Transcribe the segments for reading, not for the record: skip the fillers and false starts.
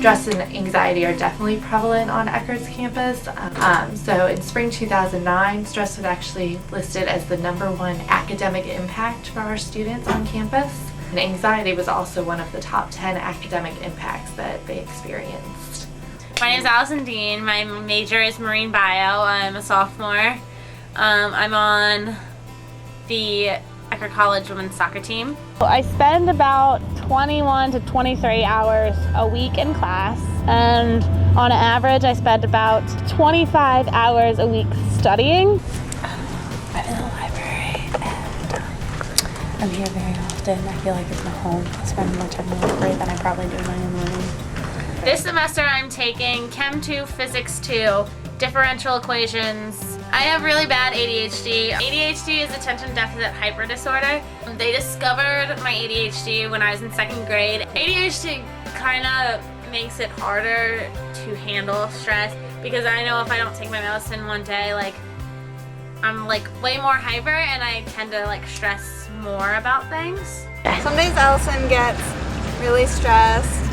Stress and anxiety are definitely prevalent on Eckerd's campus. So in spring 2009, stress was actually listed as the #1 academic impact for our students on campus. And anxiety was also one of the top 10 academic impacts that they experienced. My name is Allison Dean. My major is marine bio. I'm a sophomore. I'm on the Eckerd College women's soccer team. I spend about 21 to 23 hours a week in class, and on average I spend about 25 hours a week studying. I'm in the library, and I'm here very often. I feel like it's my home. I spend more time in the library than I probably do in my own room. This semester I'm taking Chem 2, Physics 2, differential equations. I have really bad ADHD. ADHD is attention deficit hyper disorder. They discovered my ADHD when I was in 2nd grade. ADHD kind of makes it harder to handle stress because I know if I don't take my medicine one day, like I'm like way more hyper and I tend to like stress more about things. Some days Allison gets really stressed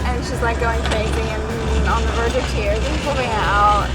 and she's like going crazy and on the verge of tears and flipping out.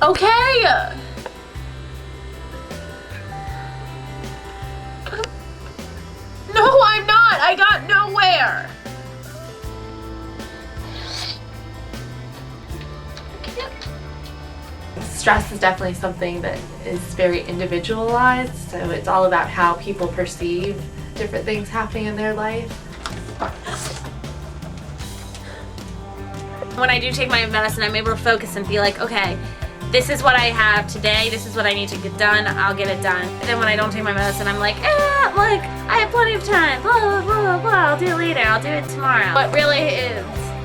Okay! No, I'm not! I got nowhere! Stress is definitely something that is very individualized, so it's all about how people perceive different things happening in their life. When I do take my medicine, I'm able to focus and be like, okay, this is what I have today, this is what I need to get done, I'll get it done. And then when I don't take my medicine, I'm like, like, I have plenty of time, blah, blah, blah, blah, I'll do it later, I'll do it tomorrow. What really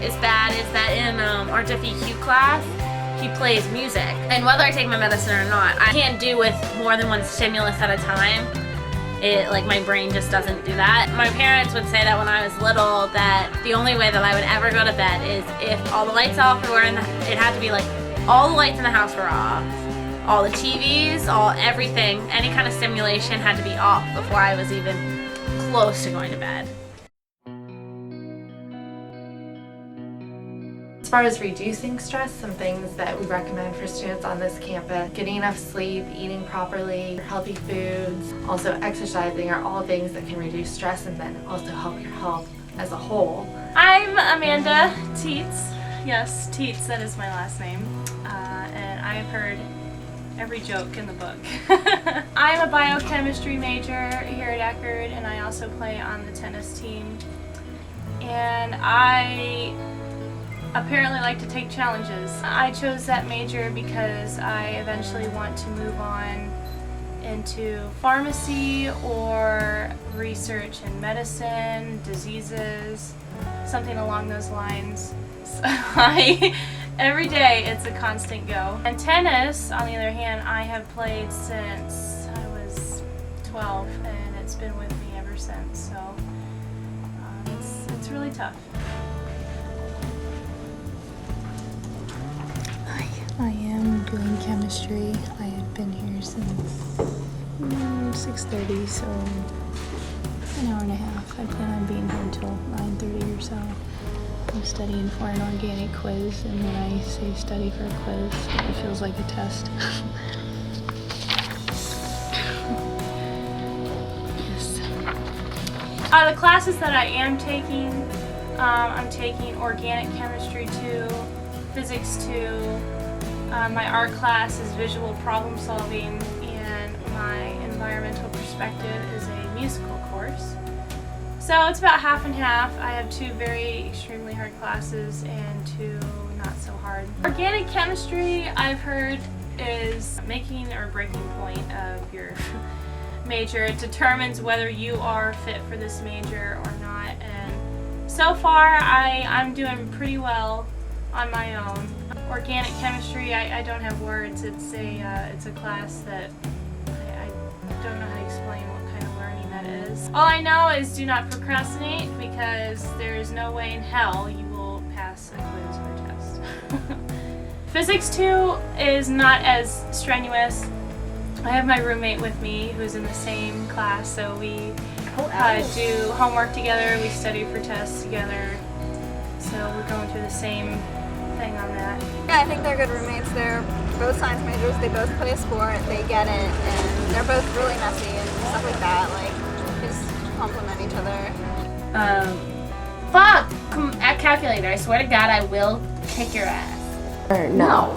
is bad is that in our DFEQ class, he plays music. And whether I take my medicine or not, I can't do with more than one stimulus at a time. Like my brain just doesn't do that. My parents would say that when I was little that the only way that I would ever go to bed is if all the lights off were it had to be like all the lights in the house were off, all the TVs, everything, any kind of stimulation had to be off before I was even close to going to bed. As far as reducing stress, some things that we recommend for students on this campus: getting enough sleep, eating properly, healthy foods, also exercising are all things that can reduce stress and then also help your health as a whole. I'm Amanda Teets. Yes, Teets, that is my last name. And I've heard every joke in the book. I'm a biochemistry major here at Eckerd, and I also play on the tennis team. And I apparently like to take challenges. I chose that major because I eventually want to move on into pharmacy or research in medicine, diseases, something along those lines. So every day it's a constant go. And tennis, on the other hand, I have played since I was 12 and it's been with me ever since. So it's really tough. I am doing chemistry. I have been here since 6:30, so an hour and a half. I plan on being here until 9:30 or so. I'm studying for an organic quiz, and when I say study for a quiz, it feels like a test. Yes. Out of the classes that I am taking, I'm taking organic chemistry 2, physics 2, my art class is visual problem solving, and my environmental perspective is a musical course. So it's about half and half. I have 2 very extremely hard classes and 2 not so hard. Organic chemistry, I've heard, is making or breaking point of your major. It determines whether you are fit for this major or not, and so far I'm doing pretty well on my own. Organic chemistry, I don't have words. It's a class that I don't know how to explain what kind of learning that is. All I know is do not procrastinate, because there is no way in hell you will pass a quiz or test. Physics 2 is not as strenuous. I have my roommate with me who's in the same class, so we do homework together, we study for tests together. So we're going through the same thing on that. Yeah, I think they're good roommates. They're both science majors. They both play a sport. They get it, and they're both really messy and stuff like that. Like, just complement each other. Fuck! At calculator, I swear to God, I will kick your ass. No.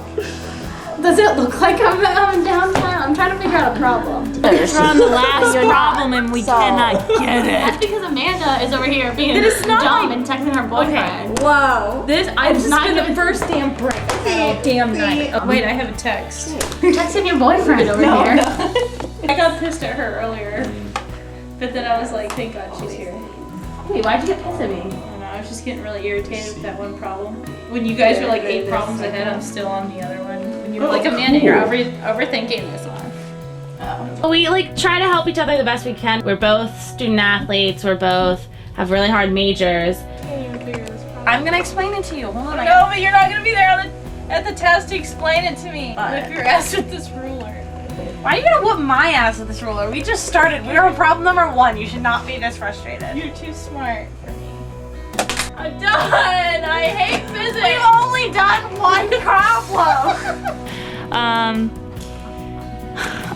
Does it look like I'm down now? I'm trying to figure out a problem. We're on the last problem and we cannot get That's because Amanda is over here being It is not dumb my- and texting her boyfriend. Whoa. I've just not been the even- first damn break all damn night. Oh, wait, I have a text. You're texting your boyfriend over here. I got pissed at her earlier, but then I was like, thank God she's here. Wait, why'd you get pissed at me? I don't know, I was just getting really irritated with that one problem. When you guys were like 8 problems ahead, I'm still on the other one. When you were like, Amanda, you're overthinking this one. We like try to help each other the best we can. We're both student athletes. We're both have really hard majors. I'm gonna explain it to you. Hold on. No, but you're not gonna be there at the test to explain it to me. Whip your ass with this ruler. Why are you gonna whoop my ass with this ruler? We just started. We were on problem number 1. You should not be this frustrated. You're too smart for me. I'm done. I hate physics. We've only done one problem.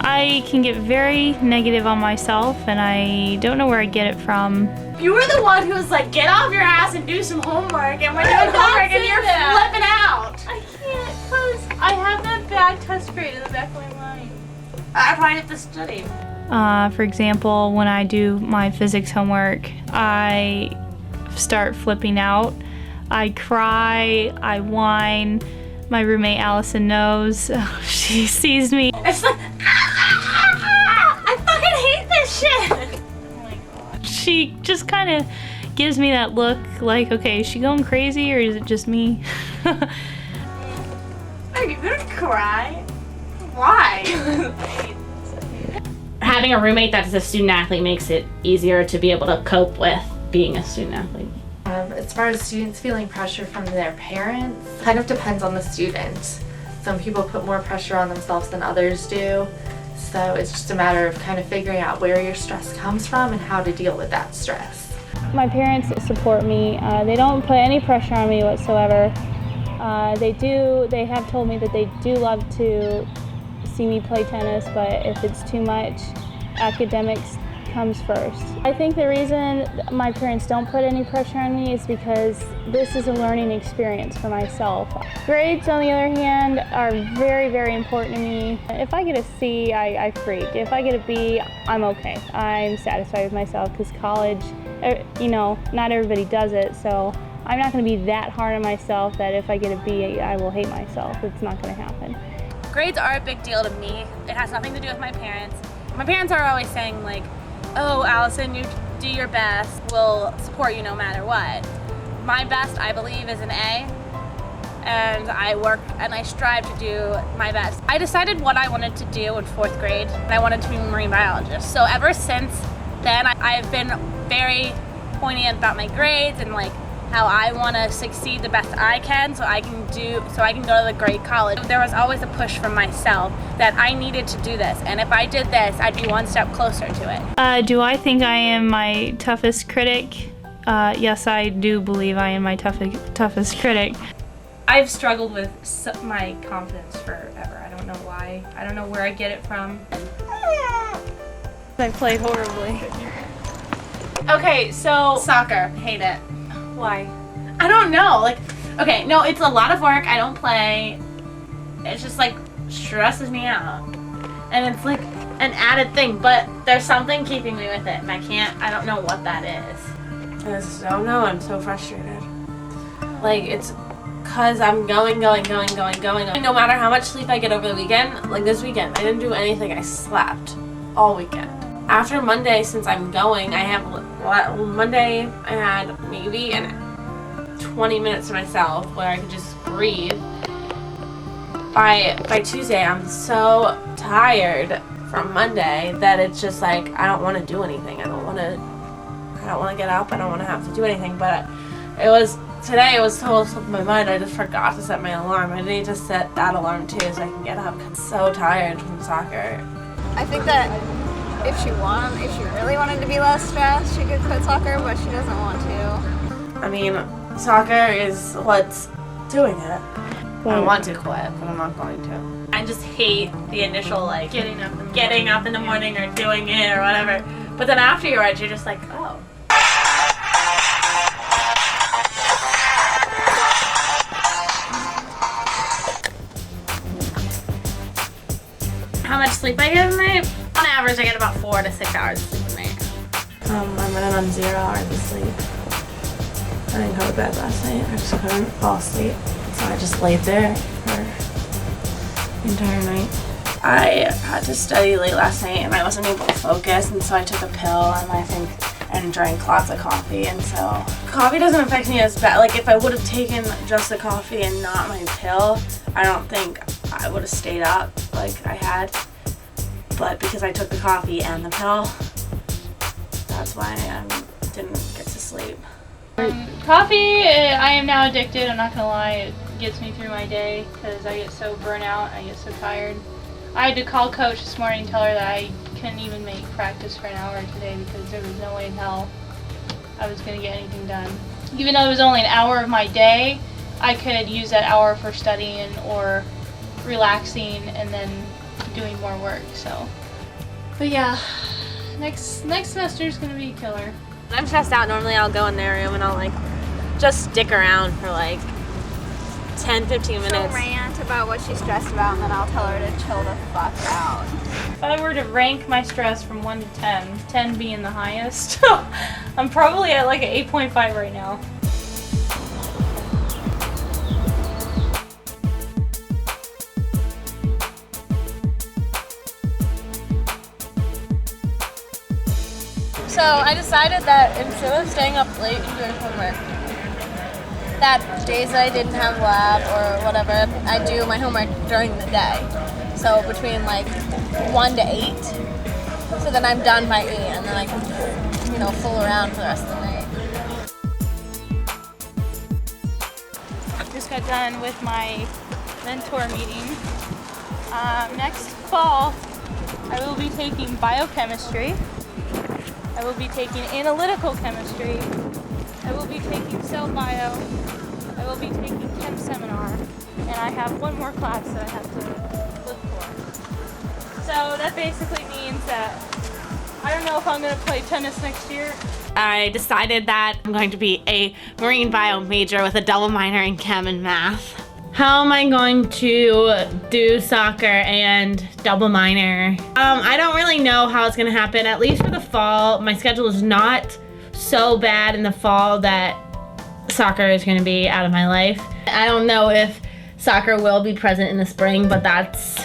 I can get very negative on myself, and I don't know where I get it from. You were the one who was like, get off your ass and do some homework, and we're doing homework, and you're flipping out. I can't because I have that bad test grade in the back of my mind. I probably have to study. For example, when I do my physics homework, I start flipping out. I cry, I whine. My roommate Allison knows. She sees me. It's like, I fucking hate this shit. Oh my God. She just kind of gives me that look like, okay, is she going crazy or is it just me? Are you gonna cry? Why? Having a roommate that is a student athlete makes it easier to be able to cope with being a student athlete. As far as students feeling pressure from their parents, kind of depends on the student. Some people put more pressure on themselves than others do. So it's just a matter of kind of figuring out where your stress comes from and how to deal with that stress. My parents support me. They don't put any pressure on me whatsoever. They have told me that they do love to see me play tennis, but if it's too much, academics comes first. I think the reason my parents don't put any pressure on me is because this is a learning experience for myself. Grades, on the other hand, are very, very important to me. If I get a C, I freak. If I get a B, I'm okay. I'm satisfied with myself because college, not everybody does it, so I'm not going to be that hard on myself that if I get a B, I will hate myself. It's not going to happen. Grades are a big deal to me. It has nothing to do with my parents. My parents are always saying like, oh, Allison, you do your best. We'll support you no matter what. My best, I believe, is an A. And I work and I strive to do my best. I decided what I wanted to do in 4th grade, and I wanted to be a marine biologist. So ever since then, I've been very poignant about my grades and like how I want to succeed the best I can so I can go to the great college. There was always a push from myself that I needed to do this, and if I did this, I'd be one step closer to it. Do I think I am my toughest critic? Yes, I do believe I am my toughest critic. I've struggled with my confidence forever. I don't know why. I don't know where I get it from. I played horribly. Okay, so Soccer, hate it. why? I don't know. Like, okay, no, it's a lot of work. I don't play. It's just like stresses me out, and it's like an added thing. But there's something keeping me with it, and I don't know what that is. I just don't know. I'm so frustrated. Like, it's because I'm going. No matter how much sleep I get over the weekend, like this weekend, I didn't do anything. I slept all weekend. After Monday, since I'm going, Monday I had maybe 20 minutes to myself where I could just breathe. By Tuesday, I'm so tired from Monday that it's just like I don't want to do anything. I don't want to get up. I don't want to have to do anything. But today it was total slip of my mind. I just forgot to set my alarm. I need to set that alarm too so I can get up. I'm so tired from soccer. I think that if she really wanted to be less stressed, she could quit soccer, but she doesn't want to. I mean, soccer is what's doing it. I Right. want to quit, but I'm not going to. I just hate the initial like Getting up in the morning or doing it or whatever. But then afterwards, you're just like, oh. How much sleep I get a night? On average, I get about 4 to 6 hours of sleep a night. I'm running on 0 hours of sleep. I didn't go to bed last night. I just couldn't fall asleep. So I just laid there for the entire night. I had to study late last night and I wasn't able to focus, and so I took a pill and drank lots of coffee, and so coffee doesn't affect me as bad. Like if I would have taken just the coffee and not my pill, I don't think I would have stayed up like I had. But because I took the coffee and the pill, that's why I didn't get to sleep. Coffee, I am now addicted. I'm not gonna lie, it gets me through my day because I get so burnt out. I get so tired. I had to call coach this morning and tell her that I couldn't even make practice for an hour today because there was no way in hell I was gonna get anything done. Even though it was only an hour of my day, I could use that hour for studying or relaxing and then doing more work. So, but yeah, next semester is gonna be a killer. When I'm stressed out, normally I'll go in their room and I'll like just stick around for like 10-15 She'll minutes. rant about what she's stressed about, and then I'll tell her to chill the fuck out. If I were to rank my stress from 1 to 10, 10 being the highest, I'm probably at like an 8.5 right now. So I decided that instead of staying up late and doing homework, that days that I didn't have lab or whatever, I do my homework during the day. So between like 1 to 8. So then I'm done by 8 and then I can, fool around for the rest of the night. Just got done with my mentor meeting. Next fall, I will be taking biochemistry. I will be taking analytical chemistry. I will be taking cell bio. I will be taking chem seminar. And I have one more class that I have to look for. So that basically means that I don't know if I'm going to play tennis next year. I decided that I'm going to be a marine bio major with a double minor in chem and math. How am I going to do soccer and double minor? I don't really know how it's gonna happen, at least for the fall. My schedule is not so bad in the fall that soccer is gonna be out of my life. I don't know if soccer will be present in the spring, but that's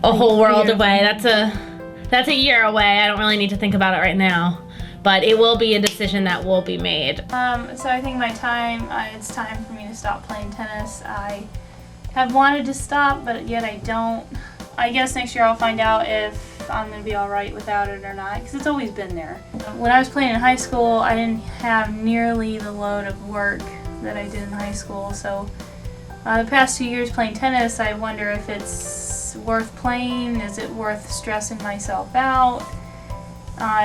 a whole world away. That's a year away. I don't really need to think about it right now. But it will be a decision that will be made. So I think it's time for me to stop playing tennis. I have wanted to stop, but yet I don't. I guess next year I'll find out if I'm going to be all right without it or not, because it's always been there. When I was playing in high school, I didn't have nearly the load of work that I did in high school. So the past 2 years playing tennis, I wonder if it's worth playing. Is it worth stressing myself out?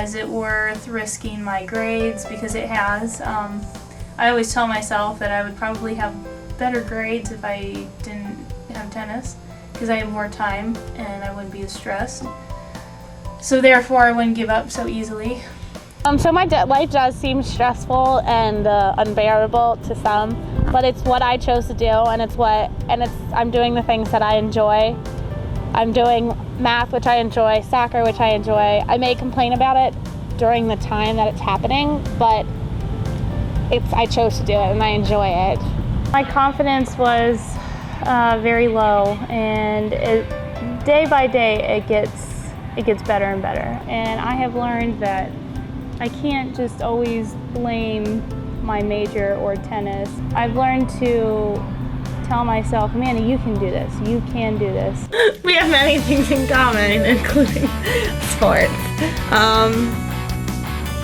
Is it worth risking my grades? Because it has. I always tell myself that I would probably have better grades if I didn't have tennis, because I have more time and I wouldn't be as stressed. So therefore I wouldn't give up so easily. So my life does seem stressful and unbearable to some, but it's what I chose to do, and I'm doing the things that I enjoy. I'm doing math, which I enjoy, soccer, which I enjoy. I may complain about it during the time that it's happening, but I chose to do it and I enjoy it. My confidence was very low, and day by day it gets better and better. And I have learned that I can't just always blame my major or tennis. I've learned to tell myself, Amanda, you can do this. You can do this. We have many things in common, including sports.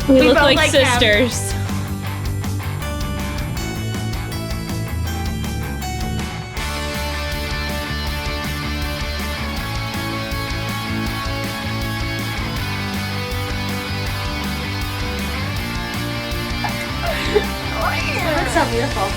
We look both like sisters. You look so beautiful.